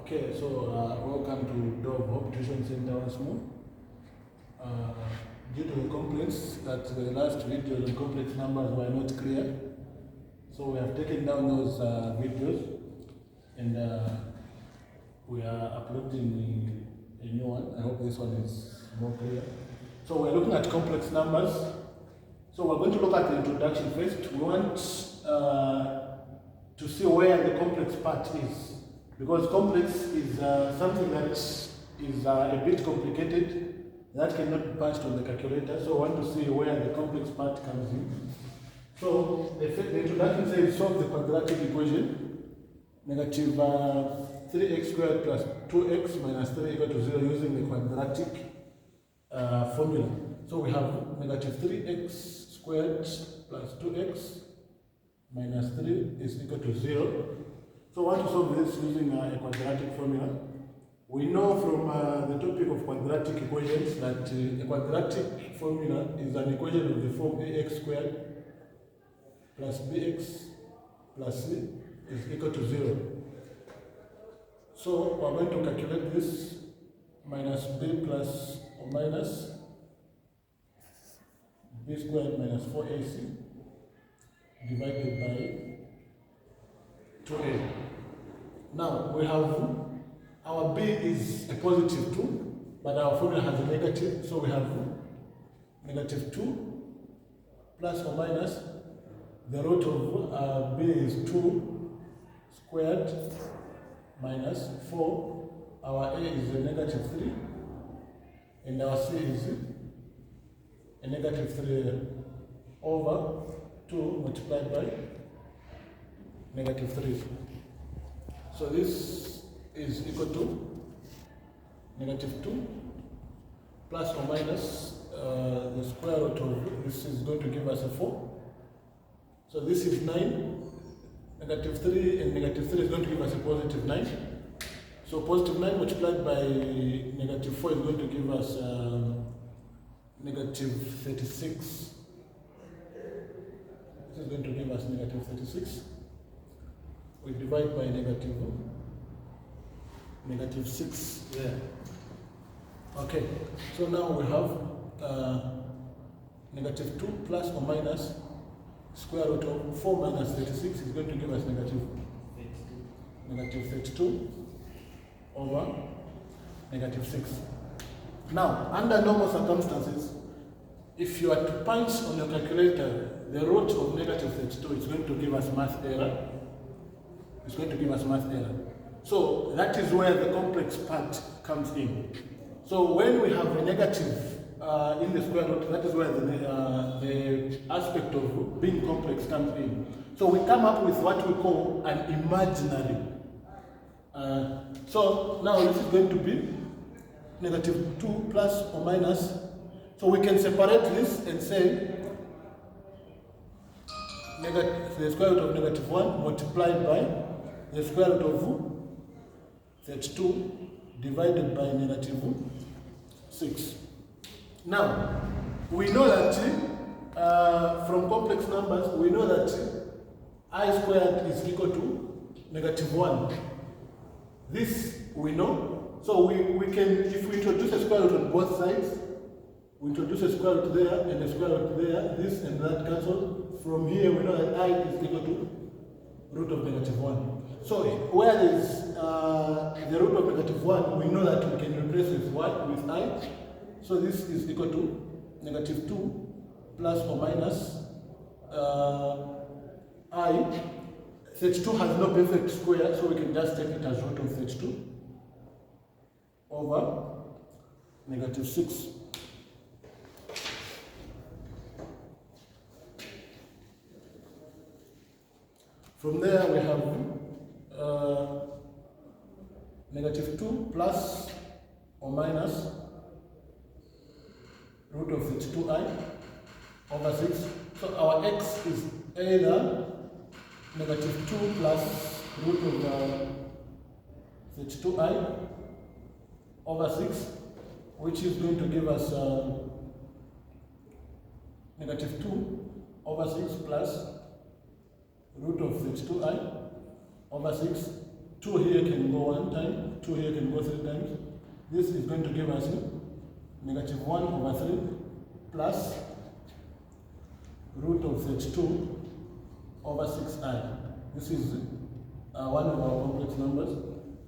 Okay, so welcome to Dove Hope Tuition Center once more. Due to the complaints that the last video, the complex numbers were not clear, so we have taken down those videos and we are uploading a new one. I hope this one is more clear. So we're looking at complex numbers. So we're going to look at the introduction first. We want to see where the complex part is, because complex is something that is a bit complicated, that cannot be punched on the calculator. So we want to see where the complex part comes in. So the introduction says solve the quadratic equation, negative 3x squared plus 2x minus 3 equal to 0 using the quadratic formula. So we have negative 3x squared plus 2x minus 3 is equal to 0. So I want to solve this using a quadratic formula. We know from the topic of quadratic equations that a quadratic formula is an equation of the form ax squared plus bx plus c is equal to 0. So we're going to calculate this: minus b plus or minus b squared minus 4ac divided by 2a. Now we have our b is a positive 2, but our formula has a negative, so we have negative 2 plus or minus the root of b is 2 squared minus 4. Our a is a negative 3 and our c is a negative 3 over 2 multiplied by negative 3. So this is equal to negative 2 plus or minus the square root of this is going to give us a 4. So this is 9. Negative 3 and negative 3 is going to give us a positive 9. So positive 9 multiplied by negative 4 is going to give us negative 36. This is going to give us negative 36. We divide by negative 6 there. Okay, so now we have negative 2 plus or minus square root of 4 minus 36 is going to give us negative 32 over negative 6. Now, under normal circumstances, if you are to punch on your calculator the root of negative 32, it's going to give us math error. It's going to give us math error. So that is where the complex part comes in. So when we have a negative in the square root, that is where the aspect of being complex comes in. So we come up with what we call an imaginary. So now this is going to be negative 2 plus or minus. So we can separate this and say the square root of negative 1 multiplied by the square root of 32 divided by negative 6. Now, we know that from complex numbers, we know that I squared is equal to negative 1. This we know. So we can, if we introduce a square root on both sides, we introduce a square root there and a square root there, this and that cancel. From here, we know that I is equal to root of negative 1. So where there is the root of negative 1, we know that we can replace with what? With I. So this is equal to negative 2 plus or minus I. 32 has no perfect square, so we can just take it as root of 32 over negative 6. From there we have negative 2 plus or minus root of 32i over 6. So our x is either negative 2 plus root of 32i over 6, which is going to give us negative 2 over 6 plus root of 32i over 6 2 here can go 1 time, 2 here can go 3 times. This is going to give us negative 1 over 3 plus root of 32 over 6i. This is one of our complex numbers.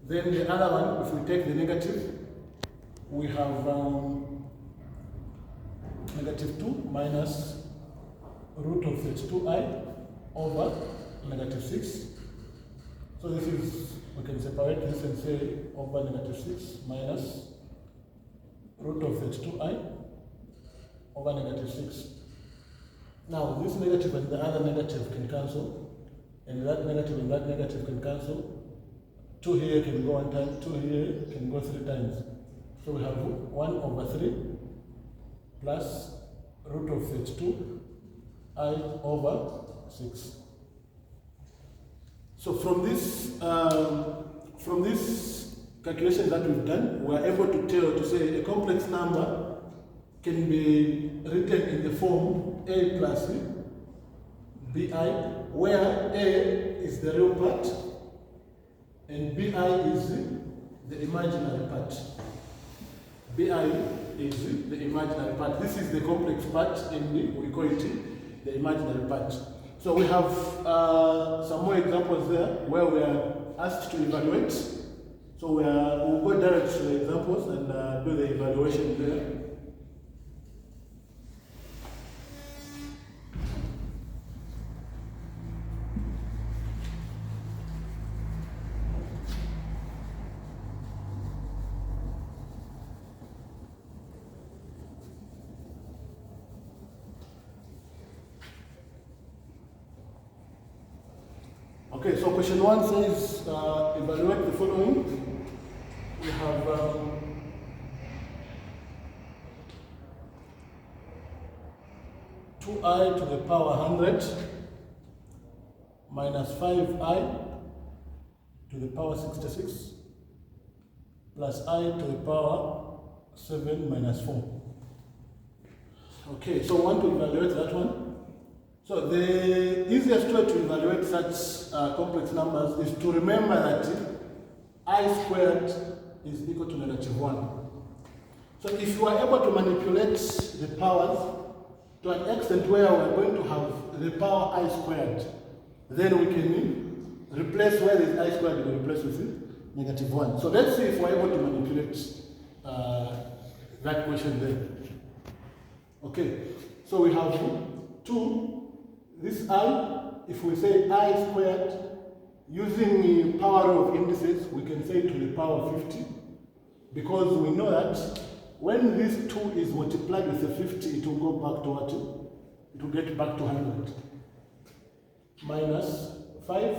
Then the other one, if we take the negative, we have negative 2 minus root of 32i over negative 6. So this is, we can separate this and say over negative 6 minus root of 32i over negative 6. Now this negative and the other negative can cancel, and that negative and that negative can cancel. 2 here can go 1 time, 2 here can go 3 times. So we have 1 over 3 plus root of 32i over 6. So from this calculation that we've done, we are able to say a complex number can be written in the form a plus bi, where a is the real part and bi is the imaginary part. Bi is the imaginary part. This is the complex part, and we call it the imaginary part. So we have some more examples there where we are asked to evaluate. So we'll go direct to the examples and do the evaluation there. Okay, so question 1 says evaluate the following. We have two I to the power 100 minus 5I to the power 66 plus I to the power 7 minus 4. Okay, so I want to evaluate that one. So the easiest way to evaluate such complex numbers is to remember that I squared is equal to negative 1. So if you are able to manipulate the powers to an extent where we are going to have the power I squared, then we can replace where there is I squared, we can replace with negative 1. So let's see if we are able to manipulate that question there. Okay, so we have 2. This I, if we say I squared, using the power of indices, we can say to the power 50, because we know that when this 2 is multiplied with a 50, it will go back to what? It will get back to 100. Minus 5,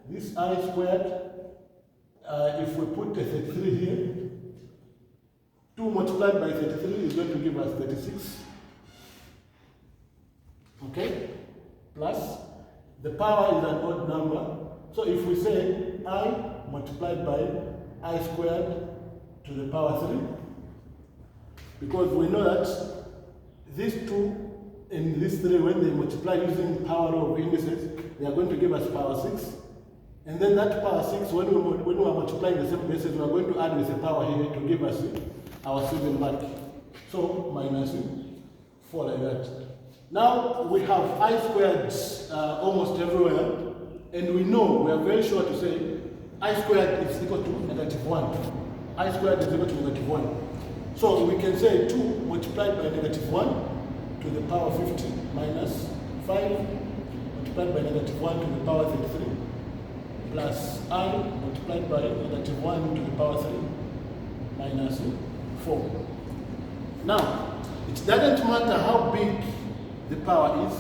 this I squared, if we put a 33 here, 2 multiplied by 33 is going to give us 36. Okay? Plus, the power is an odd number. So if we say I multiplied by I squared to the power 3, because we know that these 2 and these 3, when they multiply using power of indices, they are going to give us power 6. And then that power 6, when we are multiplying the same bases, we are going to add with a power here to give us our 7 back. So minus 4 like that. Now we have I squared almost everywhere, and we know, we are very sure to say I squared is equal to negative 1. I squared is equal to negative 1. So we can say 2 multiplied by negative 1 to the power 50 minus 5 multiplied by negative 1 to the power 33 plus I multiplied by negative 1 to the power 3 minus 4. Now, it doesn't matter how big the power is.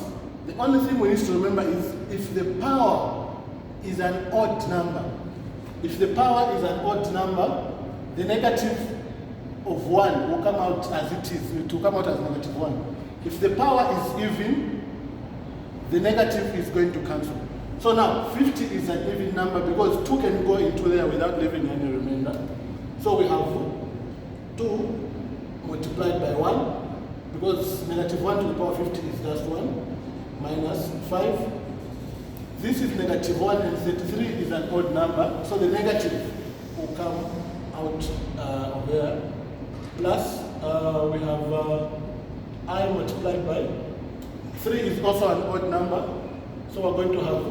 The only thing we need to remember is if the power is an odd number. If the power is an odd number, the negative of 1 will come out as it is. It will come out as negative 1. If the power is even, the negative is going to cancel. So now 50 is an even number because 2 can go into there without leaving any remainder. So we have 2 multiplied by 1. Because negative 1 to the power 50 is just 1, minus 5 This is negative 1 and 33 is an odd number, so the negative will come out of there. Plus, we have I multiplied by 3 is also an odd number, so we're going to have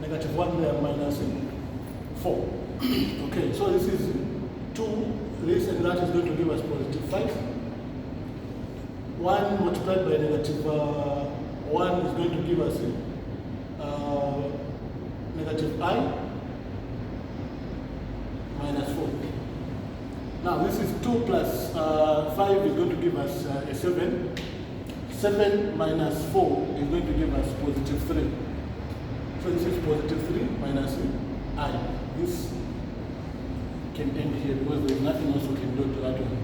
negative 1 there minus 4. Okay, so this is 2, this and that is going to give us positive 5. 1 multiplied by negative 1 is going to give us negative I minus 4. Now this is 2 plus 5 is going to give us a 7. 7 minus 4 is going to give us positive 3. So this is positive 3 minus I. This can end here because there is nothing else we can do to that one.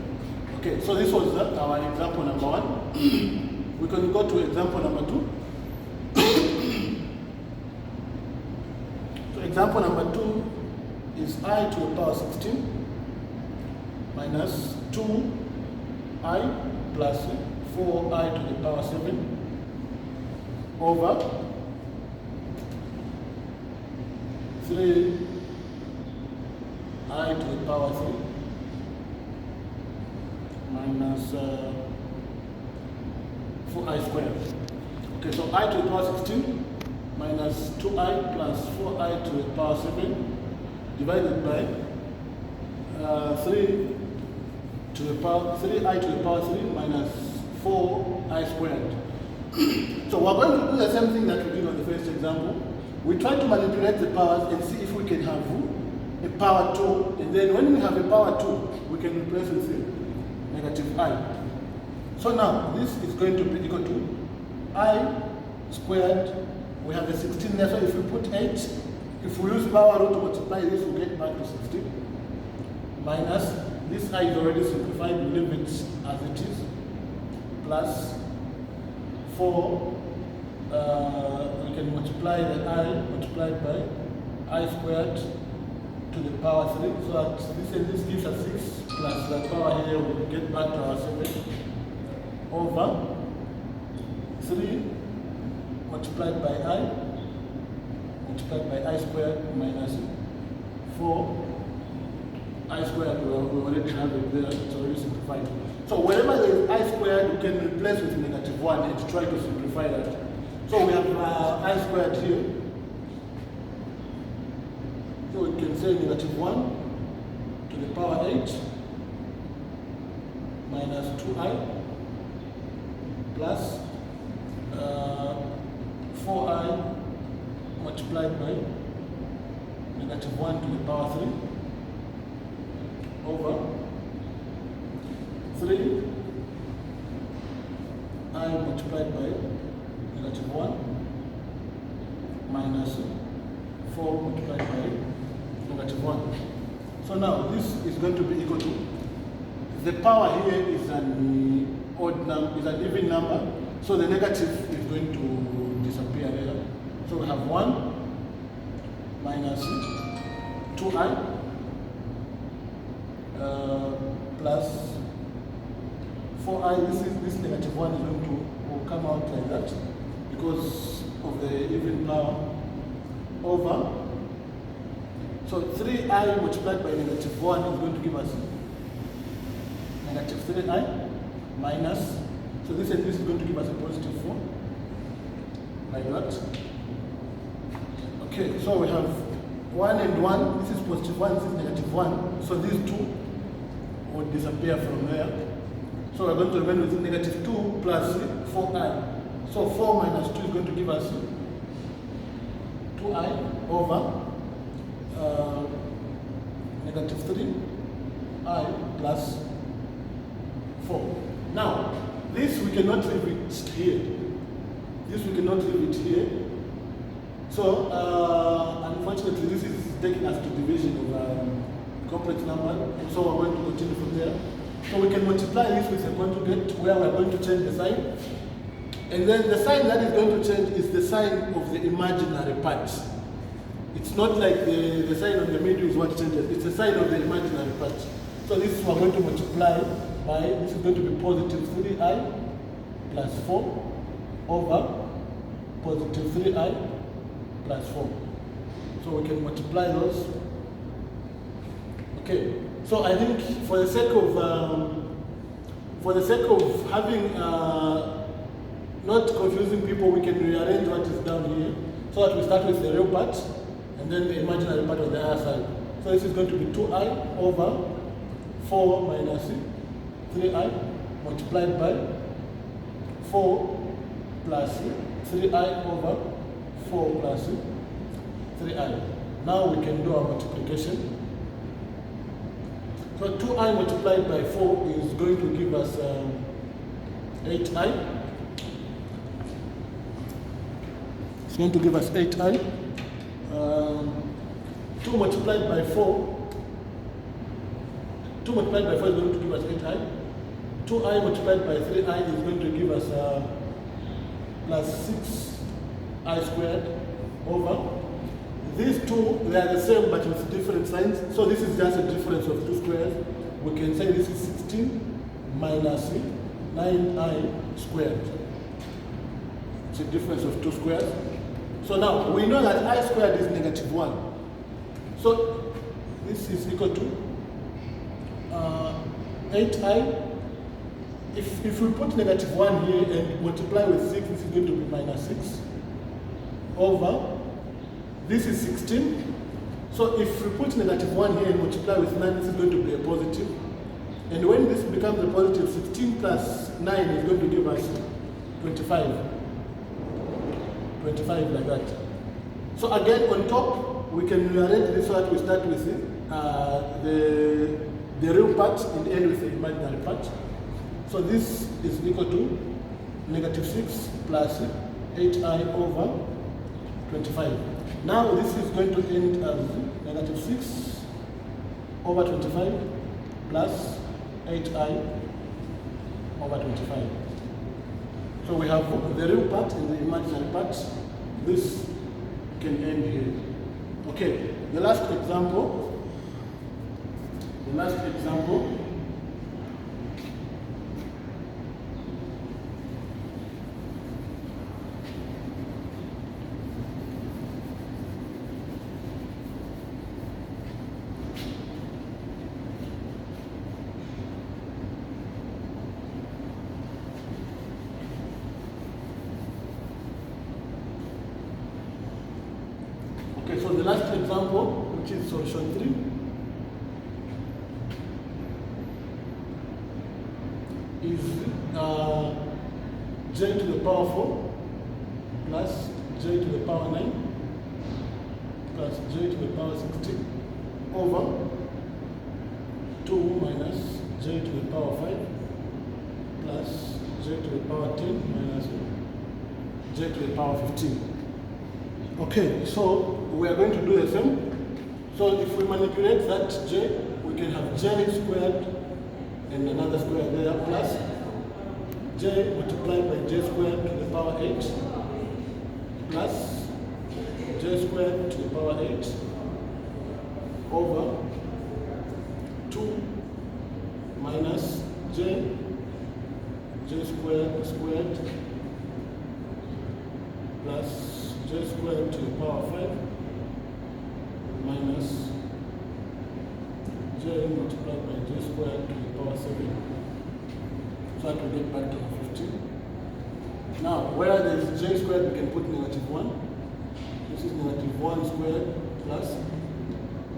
Okay, so this was our example number 1. We can go to example number 2. So example number 2 is I to the power 16 minus 2I plus 4I to the power 7 over 3I to the power 3 minus 4I squared. Okay, so I to the power 16 minus 2I plus 4I to the power 7 divided by 3I to the power 3 minus 4I squared. So we're going to do the same thing that we did on the first example. We try to manipulate the powers and see if we can have a power 2, and then when we have a power 2, we can replace with negative I. So now this is going to be equal to I squared. We have a 16 there, so if we put 8, if we use power rule to multiply this, we'll get back to 16. Minus, this I is already simplified, we leave it as it is, plus 4, we can multiply the I multiplied by I squared to the power 3, so that this and this gives us 6, plus the power here will get back to our 7, over 3 multiplied by I squared minus 4 I squared, we already have it there, it's already simplified. So wherever there is I squared, we can replace with negative 1 and try to simplify that. So we have I squared here. So we can say negative 1 to the power 8 minus 2I plus 4I multiplied by negative 1 to the power 3 over 3 I multiplied by negative 1 minus 4 multiplied by negative 1. So now this is going to be equal to, the power here is an odd number, is an even number, so the negative is going to disappear there. So we have 1 minus 2I plus 4I, this negative 1 is going to will come out like that because of the even power, over, so 3I multiplied by negative 1 is going to give us negative 3I minus, so this and this is going to give us a positive 4, like that. Okay, so we have 1 and 1, this is positive 1, this is negative 1, so these two will disappear from there. So we're going to remain with negative 2 plus 4I. So 4 minus 2 is going to give us 2I over negative 3I plus 4. Now, this we cannot leave it here. This we cannot leave it here. So, unfortunately, this is taking us to division of complex number, and so we're going to continue from there. So we can multiply this with a conjugate where we're going to change the sign. And then the sign that is going to change is the sign of the imaginary part. It's not like the sign on the middle is what changes, it's the sign of the imaginary part. So this we're going to multiply by, this is going to be positive 3I plus 4 over positive 3I plus 4. So we can multiply those. Okay, so I think for the sake of having not confusing people, we can rearrange what is down here so that we start with the real part and then the imaginary part on the other side. So this is going to be 2i over 4 minus 3i multiplied by 4 plus 3i over 4 plus 3i. Now we can do our multiplication. So 2i multiplied by 4 is going to give us 8i. It's going to give us 8i. 2 multiplied by 4. 2 multiplied by 4 is going to give us 8i. 2i multiplied by 3i is going to give us plus 6i squared over. These two, they are the same but with different signs. So this is just a difference of 2 squares. We can say this is 16 minus 9i squared. It's a difference of 2 squares. So now we know that I squared is negative 1. So this is equal to 8i. If we put negative 1 here and multiply with 6, this is going to be minus 6 over, this is 16. So if we put negative 1 here and multiply with 9, this is going to be a positive. And when this becomes a positive, 16 plus 9 is going to give us 25. 25 like that. So again, on top, we can rearrange this so that we start with the real part and end with the imaginary part. So this is equal to negative 6 plus 8i over 25. Now this is going to end as negative 6 over 25 plus 8i over 25. So we have the real part and the imaginary part. This can end here. Okay, the last example. Okay, so the last example, which is solution 3, is j to the power 4 plus j to the power 9 plus j to the power 16 over 2 minus j to the power 5 plus j to the power 10 minus j to the power 15. Okay, so we are going to do the same. So if we manipulate that j, we can have j squared and another square there plus j multiplied by j squared to the power 8 plus j squared to the power 8 over 2 minus j squared plus j squared to the power 5 minus j multiplied by j squared to the power 7. So that will get back to 15. Now, where there is j squared, we can put negative 1. This is negative 1 squared plus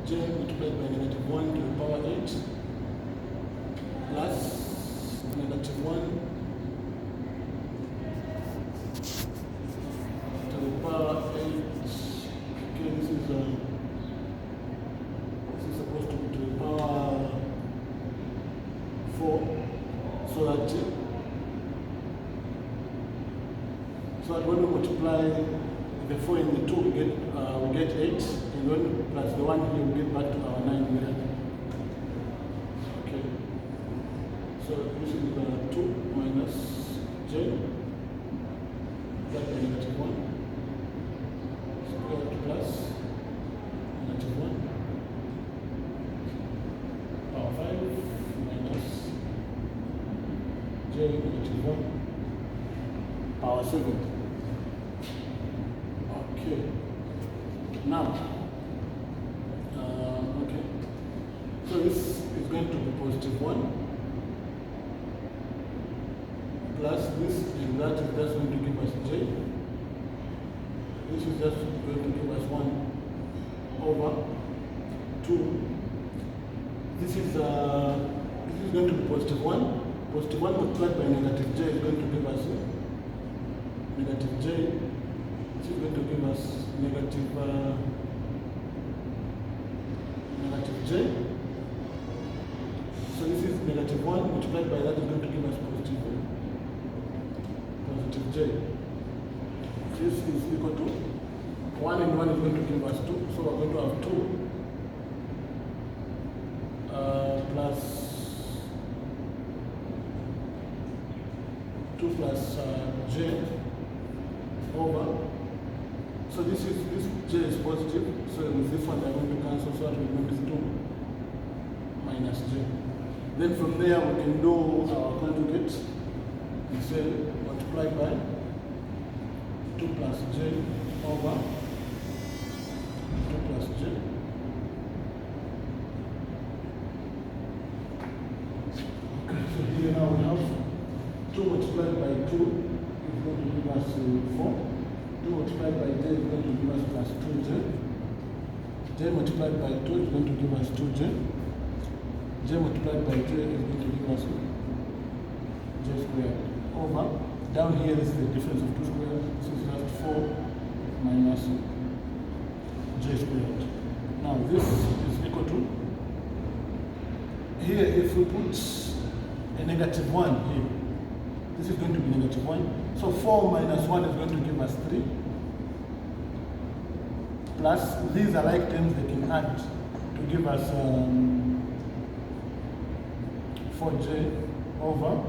j multiplied by negative 1 to the power 8 plus negative 1 to the power 8. Okay, this is supposed to be to the power 4, so that when we multiply the 4 and the 2, we get 8, and when plus the 1 here, we get back to our 9 here. Okay, so this is 2 minus j, that is negative 1, squared plus negative 1, power 5 minus j negative 1, power 7. Okay. Now, okay, so this is going to be positive 1 plus this, and that is just going to give us j. This is just going to give us 1 over 2. This is going to be positive 1. Positive 1 multiplied by negative j is going to give us negative j, which is going to give us negative j. So this is negative 1 multiplied by that is going to give us positive j. This is equal to 1 and 1 is going to give us 2. So we're going to have 2 plus 2 plus j over. So this j is positive. So with this one, I'm going to cancel. So it will be 2 minus j. Then from there, we can do our conjugate. We say multiply by 2 plus j over 2 plus j. Okay, so here now we have 2 multiplied by 2 is going to give us 4. 2 multiplied by j is going to give us plus 2j. J multiplied by 2 is going to give us 2j. J multiplied by j is going to give us j squared over. Down here is the difference of 2 squared. This is just 4 minus j squared. Now this is equal to, here if we put a negative 1 here, this is going to be negative 1. So 4 minus 1 is going to give us 3. Plus, these are like terms they can add to give us 4j over.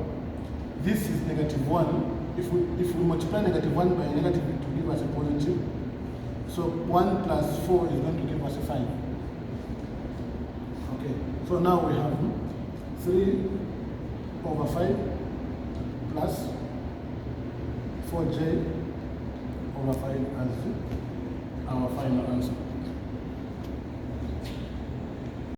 This is negative 1. If we multiply negative 1 by a negative, it will give us a positive. So 1 plus 4 is going to give us a 5. Okay, so now we have 3 over 5 plus 4j over 5 as our final answer.